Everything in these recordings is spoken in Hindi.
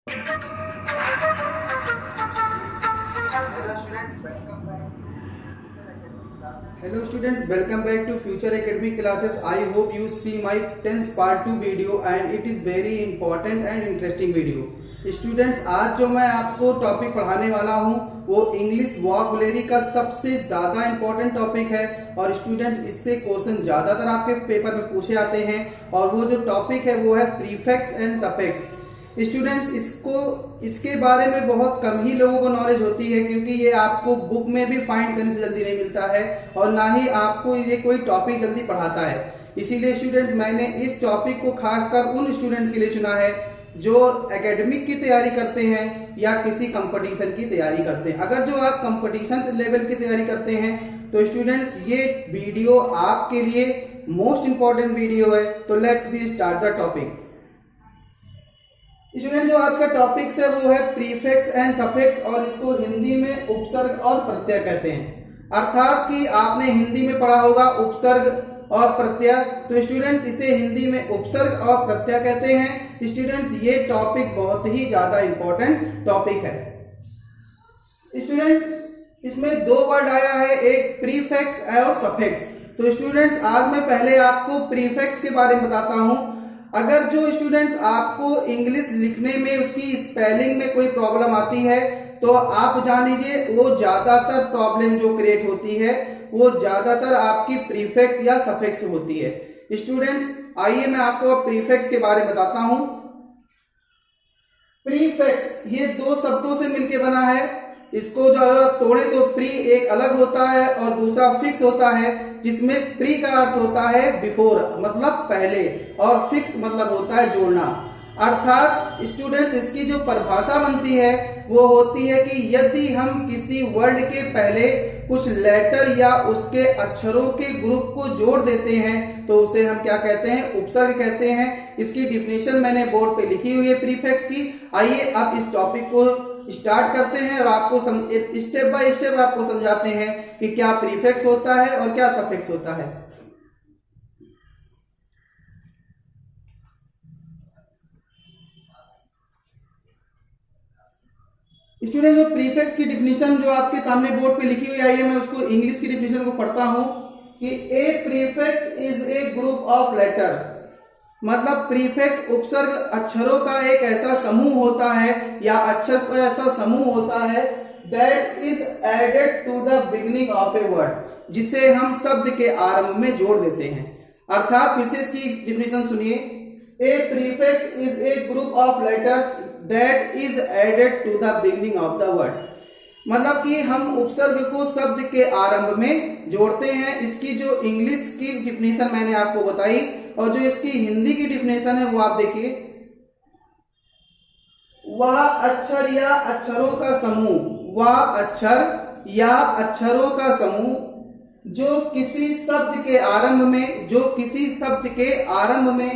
Hello students, welcome back to Future Academic Classes. I hope you see my 10th part 2 video and it is very important and interesting video. Students, आज जो मैं आपको टॉपिक पढ़ाने वाला हूँ वो इंग्लिश वोकैबुलरी का सबसे ज़्यादा इम्पोर्टेंट टॉपिक है और स्टूडेंट्स इससे क्वेश्चन ज़्यादातर आपके पेपर में पूछे आते हैं और वो जो टॉपिक है वो है प्रीफिक्स एंड सफिक्स। स्टूडेंट्स, इसके बारे में बहुत कम ही लोगों को नॉलेज होती है क्योंकि ये आपको बुक में भी फाइंड करने से जल्दी नहीं मिलता है और ना ही आपको ये कोई टॉपिक जल्दी पढ़ाता है। इसीलिए स्टूडेंट्स, मैंने इस टॉपिक को खासकर उन स्टूडेंट्स के लिए चुना है जो एकेडमिक की तैयारी करते हैं या किसी कंपटीशन की तैयारी करते हैं। अगर जो आप कंपटीशन लेवल की तैयारी करते हैं तो स्टूडेंट्स ये वीडियो आपके लिए मोस्ट इंपॉर्टेंट वीडियो है। तो let's be start the topic. Student, जो आज का टॉपिक है वो है प्रीफिक्स एंड सफिक्स और इसको हिंदी में उपसर्ग और प्रत्यय कहते हैं। अर्थात कि आपने हिंदी में पढ़ा होगा उपसर्ग और प्रत्यय, तो स्टूडेंट्स इसे हिंदी में उपसर्ग और प्रत्यय कहते हैं। स्टूडेंट्स, ये टॉपिक बहुत ही ज्यादा इंपॉर्टेंट टॉपिक है। स्टूडेंट्स, इसमें दो वर्ड आया है, एक प्रीफिक्स और सफिक्स। तो स्टूडेंट्स, आज मैं पहले आपको प्रीफिक्स के बारे में बताता हूं। अगर जो स्टूडेंट्स आपको इंग्लिश लिखने में उसकी स्पेलिंग में कोई प्रॉब्लम आती है तो आप जान लीजिए वो ज्यादातर प्रॉब्लम जो क्रिएट होती है वो ज्यादातर आपकी प्रीफिक्स या सफिक्स होती है। स्टूडेंट्स, आइए मैं आपको अब प्रीफिक्स के बारे में बताता हूं। प्रीफिक्स ये दो शब्दों से मिलकर बना है। इसको जो अगर तोड़े तो प्री एक अलग होता है और दूसरा फिक्स होता है, जिसमें प्री का अर्थ होता है बिफोर मतलब पहले और फिक्स मतलब होता है जोड़ना। अर्थात स्टूडेंट्स इसकी जो परिभाषा बनती है वो होती है कि यदि हम किसी वर्ड के पहले कुछ लेटर या उसके अक्षरों के ग्रुप को जोड़ देते हैं तो उसे हम क्या कहते हैं, उपसर्ग कहते हैं। इसकी डिफिनेशन मैंने बोर्ड पे लिखी हुई है प्रीफिक्स की। आइए अब इस टॉपिक को स्टार्ट करते हैं और आपको स्टेप बाय स्टेप आपको समझाते हैं कि क्या प्रीफिक्स होता है और क्या सफिक्स होता है। स्टूडेंट, जो प्रीफिक्स की डिफिनेशन जो आपके सामने बोर्ड पे लिखी हुई आई है, मैं उसको इंग्लिश की डिफिनेशन को पढ़ता हूं कि a prefix is a group of letter. मतलब प्रीफिक्स उपसर्ग अक्षरों का एक ऐसा समूह होता है या अक्षर का ऐसा समूह होता है that is added to the beginning of a word, जिसे हम शब्द के आरंभ में जोड़ देते हैं। अर्थात फिर से इसकी डिफिनेशन सुनिए, a prefix is a group of letters that is added to the beginning of the words. मतलब कि हम उपसर्ग को शब्द के आरंभ में जोड़ते हैं। इसकी जो इंग्लिश की डिफिनेशन मैंने आपको बताई और जो इसकी हिंदी की डिफिनेशन है वो आप देखिए, वह अक्षर या अक्षरों का समूह, वह अक्षर या अक्षरों का समूह जो किसी शब्द के आरंभ में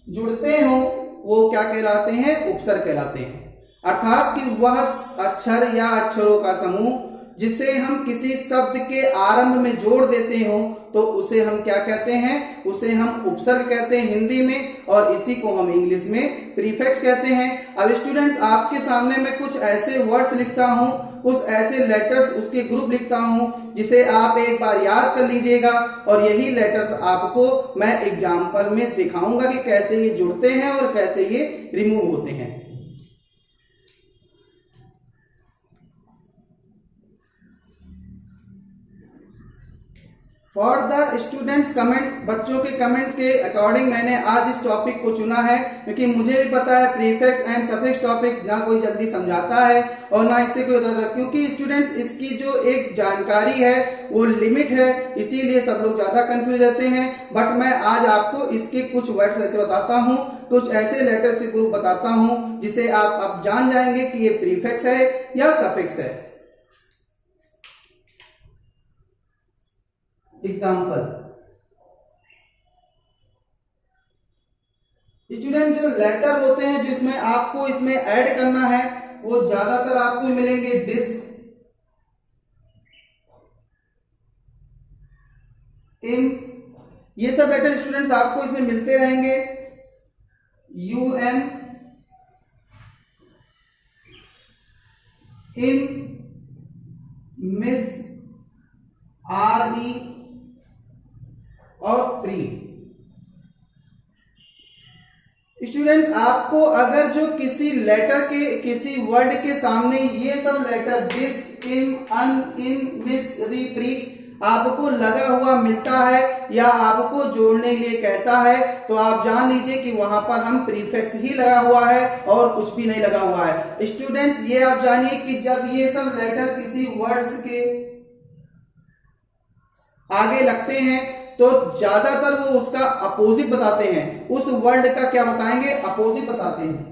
जुड़ते हो वो क्या कहलाते हैं, उपसर्ग कहलाते हैं। अर्थात कि वह अक्षर या अक्षरों का समूह जिसे हम किसी शब्द के आरंभ में जोड़ देते हो तो उसे हम क्या कहते हैं, उसे हम उपसर्ग कहते हैं हिंदी में और इसी को हम इंग्लिश में प्रीफिक्स कहते हैं। अब स्टूडेंट्स, आपके सामने मैं कुछ ऐसे वर्ड्स लिखता हूं, कुछ ऐसे लेटर्स उसके ग्रुप लिखता हूं जिसे आप एक बार याद कर लीजिएगा और यही लेटर्स आपको मैं एग्जाम्पल में दिखाऊंगा कि कैसे ये जुड़ते हैं और कैसे ये रिमूव होते हैं। फॉर द स्टूडेंट्स कमेंट्स, बच्चों के कमेंट्स के अकॉर्डिंग मैंने आज इस टॉपिक को चुना है क्योंकि मुझे भी पता है प्रीफिक्स एंड सफिक्स टॉपिक्स ना कोई जल्दी समझाता है और ना इससे कोई बताता, क्योंकि स्टूडेंट्स इसकी जो एक जानकारी है वो लिमिट है, इसीलिए सब लोग ज्यादा कंफ्यूज रहते हैं। बट मैं आज आपको इसके कुछ वर्ड्स ऐसे बताता हूँ, कुछ ऐसे लेटर से ग्रुप बताता हूँ जिसे आप अब जान जाएंगे कि ये प्रीफिक्स है या सफिक्स है। एग्जाम्पल, स्टूडेंट जो लेटर होते हैं जिसमें आपको इसमें ऐड करना है वो ज्यादातर आपको मिलेंगे डिस, इम, ये सब लेटर स्टूडेंट्स आपको इसमें मिलते रहेंगे। UN, इन, मिस, आर ई और प्री। स्टूडेंट्स आपको अगर जो किसी लेटर के, किसी वर्ड के सामने ये सब letter dis, in, un, in, mis, re, pre आपको लगा हुआ मिलता है या आपको जोड़ने के लिए कहता है, तो आप जान लीजिए कि वहां पर हम प्रीफिक्स ही लगा हुआ है और कुछ भी नहीं लगा हुआ है। स्टूडेंट्स ये आप जानिए कि जब ये सब लेटर किसी वर्ड्स के आगे लगते हैं तो ज्यादातर वो उसका अपोजिट बताते हैं। उस वर्ड का क्या बताएंगे? अपोजिट बताते हैं।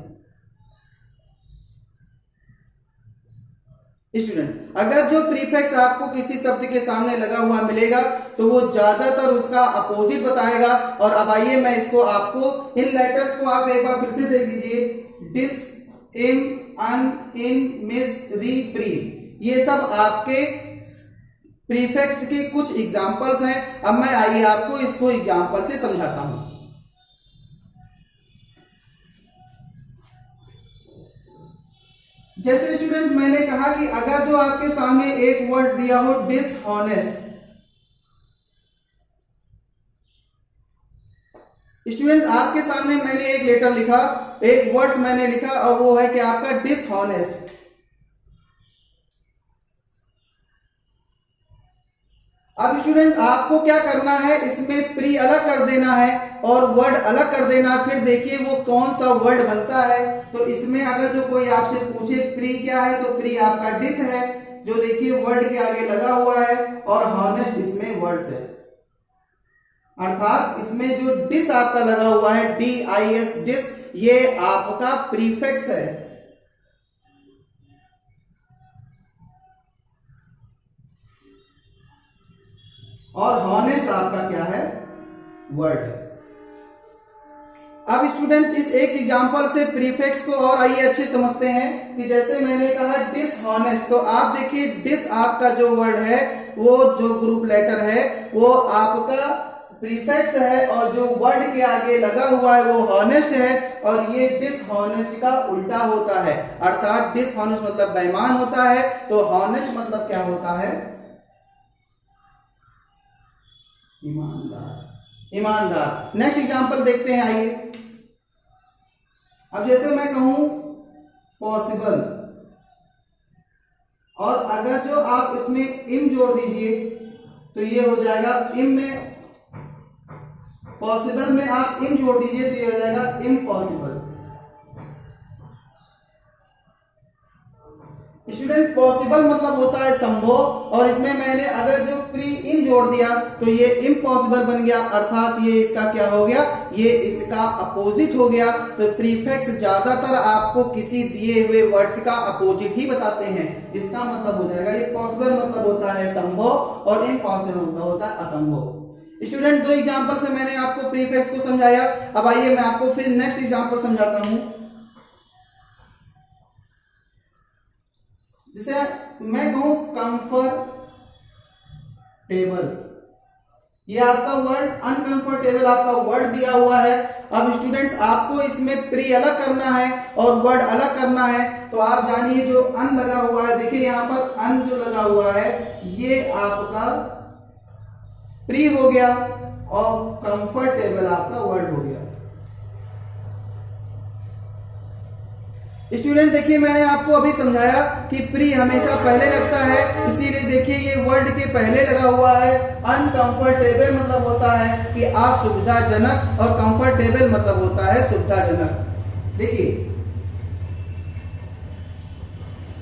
स्टूडेंट अगर जो प्रीफिक्स आपको किसी शब्द के सामने लगा हुआ मिलेगा तो वो ज्यादातर उसका अपोजिट बताएगा। और अब आइए मैं इसको आपको इन लेटर्स को आप एक बार फिर से देख लीजिए। डिस, इम, अन, इन, मिस, री, प्री, ये सब आपके प्रीफिक्स के कुछ एग्जांपल्स हैं। अब मैं आइए आपको इसको एग्जांपल से समझाता हूं। जैसे स्टूडेंट्स मैंने कहा कि अगर जो आपके सामने एक वर्ड दिया हो डिसऑनेस्ट, स्टूडेंट्स आपके सामने मैंने एक लेटर लिखा, एक वर्ड्स मैंने लिखा और वो है कि आपका डिसऑनेस्ट। अब स्टूडेंट्स आपको क्या करना है, इसमें प्री अलग कर देना है और वर्ड अलग कर देना। फिर देखिए वो कौन सा वर्ड बनता है। तो इसमें अगर जो कोई आपसे पूछे प्री क्या है तो प्री आपका डिस है, जो देखिए वर्ड के आगे लगा हुआ है, और हॉनेस्ट इसमें वर्ड्स है। अर्थात इसमें जो डिस आपका लगा हुआ है DIS डिस, ये आपका प्रीफिक्स है। और हॉनेस्ट आपका क्या है? वर्ड है। अब स्टूडेंट्स इस एक एग्जांपल से प्रीफिक्स को और आइए अच्छे समझते हैं कि जैसे मैंने कहा डिसऑनेस्ट, तो आप देखिए डिस आपका जो वर्ड है, वो जो ग्रुप लेटर है वो आपका प्रीफिक्स है और जो वर्ड के आगे लगा हुआ है वो हॉनेस्ट है। और ये डिसऑनेस्ट का उल्टा होता है। अर्थात डिसऑनेस्ट मतलब बेईमान होता है, तो हॉनेस्ट मतलब क्या होता है? ईमानदार। ईमानदार। नेक्स्ट एग्जांपल देखते हैं, आइए। अब जैसे मैं कहूं पॉसिबल, और अगर जो आप इसमें इम जोड़ दीजिए तो ये हो जाएगा इम में, पॉसिबल में आप इम जोड़ दीजिए तो ये हो जाएगा इम्पॉसिबल। स्टूडेंट पॉसिबल मतलब होता है संभव, और इसमें मैंने अगर जो प्री इन जोड़ दिया तो ये इम्पॉसिबल बन गया। अर्थात ये इसका क्या हो गया? ये इसका अपोजिट हो गया। तो प्रीफिक्स ज्यादातर आपको किसी दिए हुए वर्ड्स का अपोजिट ही बताते हैं। इसका मतलब हो जाएगा ये पॉसिबल मतलब होता है संभव और इम्पॉसिबल मतलब होता है असंभव। स्टूडेंट दो एग्जांपल से मैंने आपको प्रीफिक्स को समझाया। अब आइए मैं आपको फिर नेक्स्ट एग्जांपल समझाता हूं। जैसे मैं कहूं कंफर्टेबल, ये आपका वर्ड अनकंफर्टेबल आपका वर्ड दिया हुआ है। अब स्टूडेंट्स आपको इसमें प्री अलग करना है और वर्ड अलग करना है। तो आप जानिए जो अन लगा हुआ है, देखिए यहां पर अन जो लगा हुआ है ये आपका प्री हो गया और कंफर्टेबल आपका वर्ड हो गया। स्टूडेंट देखिए मैंने आपको अभी समझाया कि प्री हमेशा पहले लगता है, इसीलिए देखिए ये वर्ड के पहले लगा हुआ है। अनकंफर्टेबल मतलब होता है कि असुविधाजनक और कंफर्टेबल मतलब होता है सुविधाजनक। देखिए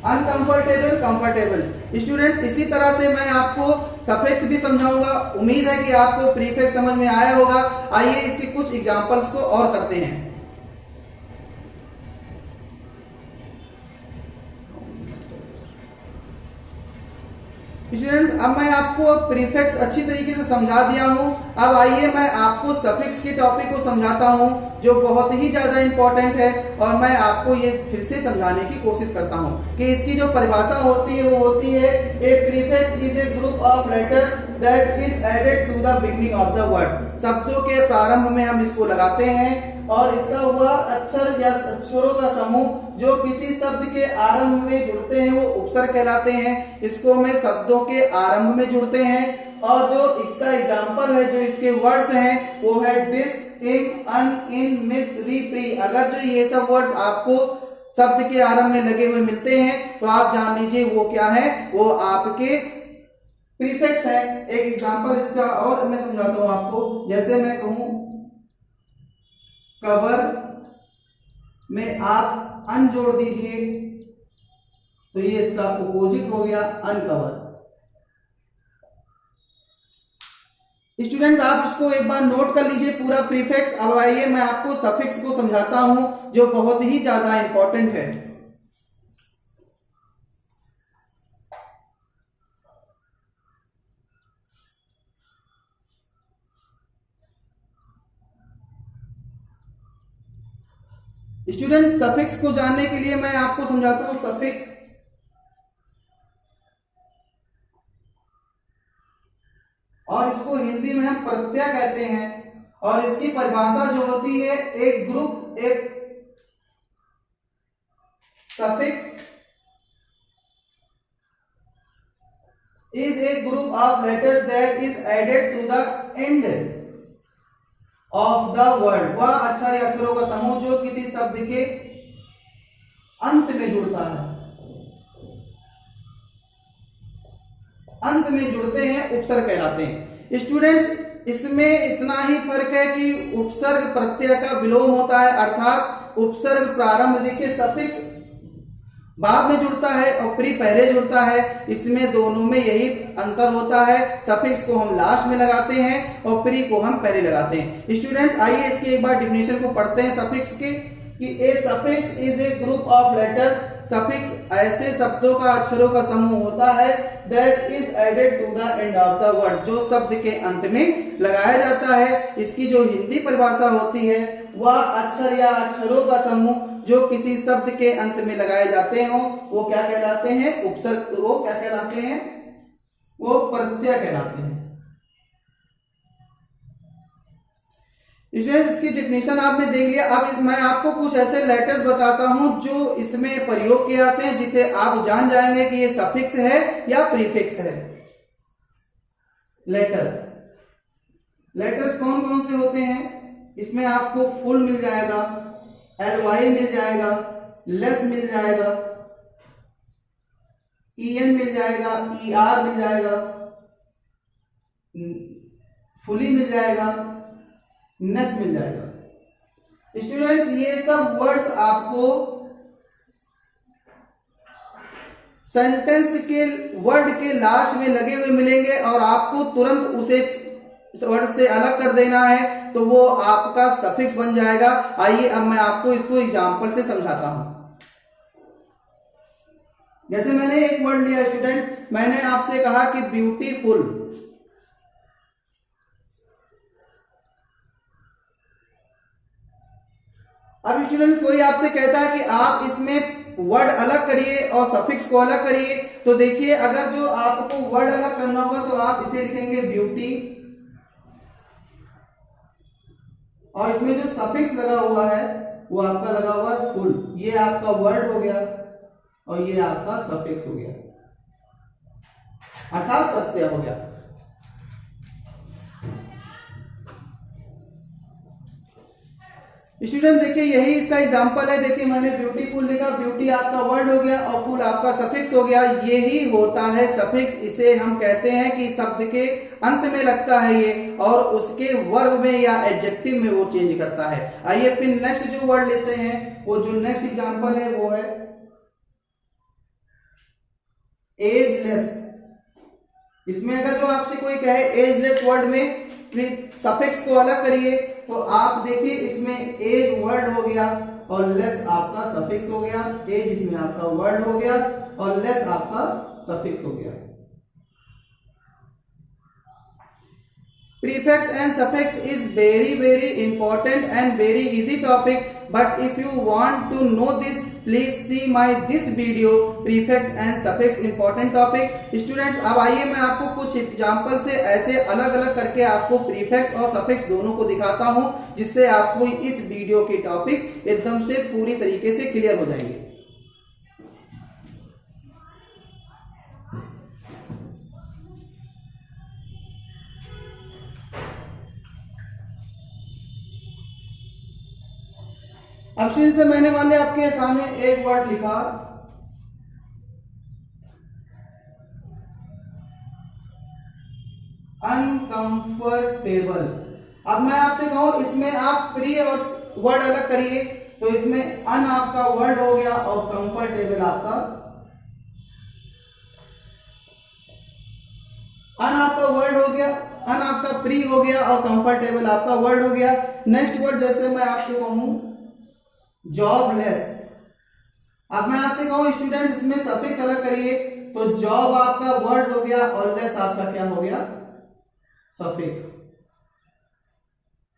अनकंफर्टेबल, कंफर्टेबल। स्टूडेंट्स इसी तरह से मैं आपको सफिक्स भी समझाऊंगा। उम्मीद है कि आपको प्रीफिक्स समझ में आया होगा। आइए इसके कुछ एग्जांपल्स को और करते हैं। स्टूडेंट्स अब मैं आपको प्रीफिक्स अच्छी तरीके से समझा दिया हूं। अब आइए मैं आपको सफिक्स के टॉपिक को समझाता हूं जो बहुत ही ज्यादा इंपॉर्टेंट है, और मैं आपको ये फिर से समझाने की कोशिश करता हूं कि इसकी जो परिभाषा होती है वो होती है a prefix is a group of letters that is added to the beginning of the word. शब्दों के प्रारंभ में हम इसको लगाते हैं और इसका हुआ अक्षर या अक्षरों का समूह जो किसी शब्द के आरंभ में जुड़ते हैं वो उपसर्ग कहलाते हैं। इसको में शब्दों के आरंभ में जुड़ते हैं। और जो इसका एग्जाम्पल है, जो इसके वर्ड्स हैं वो है डिस, इम, अन, इन, मिस, री, प्री। अगर जो ये सब वर्ड्स आपको शब्द के आरंभ में लगे हुए मिलते हैं तो आप जान लीजिए वो क्या है, वो आपके प्रीफिक्स है। एक एग्जांपल इसका और मैं समझाता हूं आपको। जैसे मैं कहूं कवर में आप अन जोड़ दीजिए तो ये इसका अपोजिट हो गया अनकवर। स्टूडेंट्स आप इसको एक बार नोट कर लीजिए पूरा प्रीफिक्स। अब आइए मैं आपको सफिक्स को समझाता हूं जो बहुत ही ज्यादा इंपॉर्टेंट है। स्टूडेंट्स सफिक्स को जानने के लिए मैं आपको समझाता हूं सफिक्स। और इसको हिंदी में हम प्रत्यय कहते हैं। और इसकी परिभाषा जो होती है, एक ग्रुप, एक suffix is a group of letters that is added to the end of the word. वह अक्षर या अक्षरों का समूह जो किसी शब्द के अंत में जुड़ता है, अंत में जुड़ते हैं, उपसर्ग कहलाते हैं। स्टूडेंट्स इसमें इतना ही फर्क है कि उपसर्ग प्रत्यय का विलोम होता है, अर्थात उपसर्ग प्रारंभ देखिए सफिक्स बाद में जुड़ता है और प्री पहले जुड़ता है। इसमें दोनों में यही अंतर होता है। सफिक्स को हम लास्ट में लगाते हैं और प्री को हम पहले लगाते हैं। स्टूडेंट आइए इसकी एक बार डिफिनेशन को पढ़ते हैं सफिक्स के, कि a suffix is a group of letters. Suffix ऐसे शब्दों का अक्षरों का समूह होता है that is added to the end of the word, जो शब्द के अंत में लगाया जाता है। इसकी जो हिंदी परिभाषा होती है वह अक्षर या अक्षरों का समूह जो किसी शब्द के अंत में लगाए जाते हो वो क्या कहलाते हैं, उपसर्ग। वो क्या कहलाते हैं, वो प्रत्यय कहलाते हैं। इसकी डिफिनेशन आपने देख लिया। अब मैं आपको कुछ ऐसे लेटर्स बताता हूं जो इसमें प्रयोग किए जाते हैं, जिसे आप जान जाएंगे कि ये सफिक्स है या प्रीफिक्स है। लेटर्स कौन कौन से होते हैं, इसमें आपको फुल मिल जाएगा, एलवाई मिल जाएगा, लेस मिल जाएगा, ईएन मिल जाएगा, ईआर मिल जाएगा, फुली मिल जाएगा, नेस मिल जाएगा। स्टूडेंट्स ये सब वर्ड्स आपको सेंटेंस के वर्ड के लास्ट में लगे हुए मिलेंगे और आपको तुरंत उसे वर्ड से अलग कर देना है तो वो आपका सफिक्स बन जाएगा। आइए अब मैं आपको इसको एग्जांपल से समझाता हूं। जैसे मैंने एक वर्ड लिया स्टूडेंट्स, मैंने आपसे कहा कि ब्यूटीफुल। अब स्टूडेंट कोई आपसे कहता है कि आप इसमें वर्ड अलग करिए और सफिक्स को अलग करिए, तो देखिए अगर जो आपको वर्ड अलग करना होगा तो आप इसे लिखेंगे ब्यूटी, और इसमें जो सफिक्स लगा हुआ है वो आपका लगा हुआ है फुल। ये आपका वर्ड हो गया और ये आपका सफिक्स हो गया, अर्थात प्रत्यय हो गया। स्टूडेंट देखिए यही इसका एग्जांपल है। देखिए मैंने ब्यूटीफुल लिखा, ब्यूटी आपका वर्ड हो गया और फुल आपका सफिक्स हो गया। यही होता है सफिक्स। इसे हम कहते हैं कि शब्द के अंत में लगता है ये और उसके वर्ब में या एडजेक्टिव में वो चेंज करता है। आइए फिर नेक्स्ट जो वर्ड लेते हैं, वो जो नेक्स्ट एग्जांपल है वो है एजलेस। इसमें अगर जो आपसे कोई कहे एजलेस वर्ड में सफिक्स को अलग करिए तो आप देखिए इसमें एज वर्ड हो गया और लेस आपका सफिक्स हो गया। एज इसमें आपका वर्ड हो गया और लेस आपका सफिक्स हो गया। Prefix and suffix is very important and very easy topic, but if you want to know this please see my this video prefix and suffix important topic. Students अब आइए मैं आपको कुछ एग्जांपल से ऐसे अलग अलग करके आपको प्रीफिक्स और सफिक्स दोनों को दिखाता हूं, जिससे आपको इस वीडियो की टॉपिक एकदम से पूरी तरीके से क्लियर हो जाएंगे। अब स्टूडेंट से मैंने मान लिया आपके सामने एक वर्ड लिखा, अनकंफर्टेबल। अब मैं आपसे कहूं इसमें आप प्री और वर्ड अलग करिए, तो इसमें अन आपका वर्ड हो गया और कंफर्टेबल आपका, अन आपका वर्ड हो गया, अन आपका प्री हो गया और कंफर्टेबल आपका वर्ड हो गया। नेक्स्ट वर्ड जैसे मैं आपको कहूं जॉबलेस। अब मैं आपसे कहूं स्टूडेंट इसमें सफिक्स अलग करिए, तो जॉब आपका वर्ड हो गया और लेस आपका क्या हो गया, सफिक्स।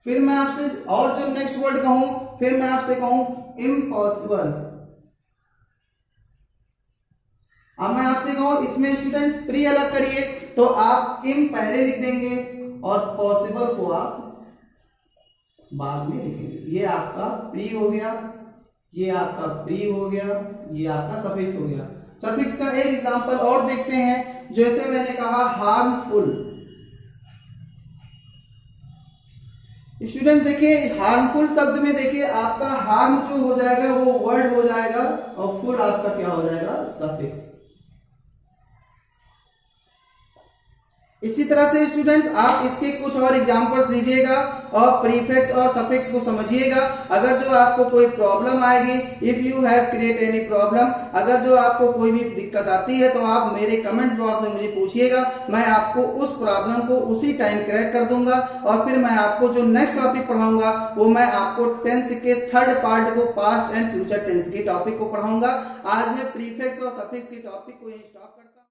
फिर मैं आपसे और जो नेक्स्ट वर्ड कहूं, फिर मैं आपसे कहूं इम्पॉसिबल। अब मैं आपसे कहूं इसमें स्टूडेंट्स प्री अलग करिए, तो आप इम पहले लिख देंगे और पॉसिबल को आप बाद में लिखेंगे। ये आपका प्री हो गया, ये आपका प्री हो गया, ये आपका सफिक्स हो गया। सफिक्स का एक एग्जांपल और देखते हैं, जैसे मैंने कहा हार्मफुल। स्टूडेंट देखिए हार्मफुल शब्द में देखिए आपका हार्म जो हो जाएगा वो वर्ड हो जाएगा और फुल आपका क्या हो जाएगा, सफिक्स। इसी तरह से स्टूडेंट्स आप इसके कुछ और एग्जांपल्स लीजिएगा और प्रीफिक्स और सफिक्स को समझिएगा। अगर जो आपको कोई प्रॉब्लम आएगी, if you have create any problem, अगर जो आपको कोई भी दिक्कत आती है तो आप मेरे कमेंट्स बॉक्स में मुझे पूछिएगा, मैं आपको उस प्रॉब्लम को उसी टाइम क्रैक कर दूंगा। और फिर मैं आपको जो नेक्स्ट टॉपिक पढ़ाऊंगा वो मैं आपको टेंस के थर्ड पार्ट को, पास्ट एंड फ्यूचर टेंस के टॉपिक को पढ़ाऊंगा। आज मैं प्रीफिक्स और सफिक्स के टॉपिक को स्टॉप करता हूं।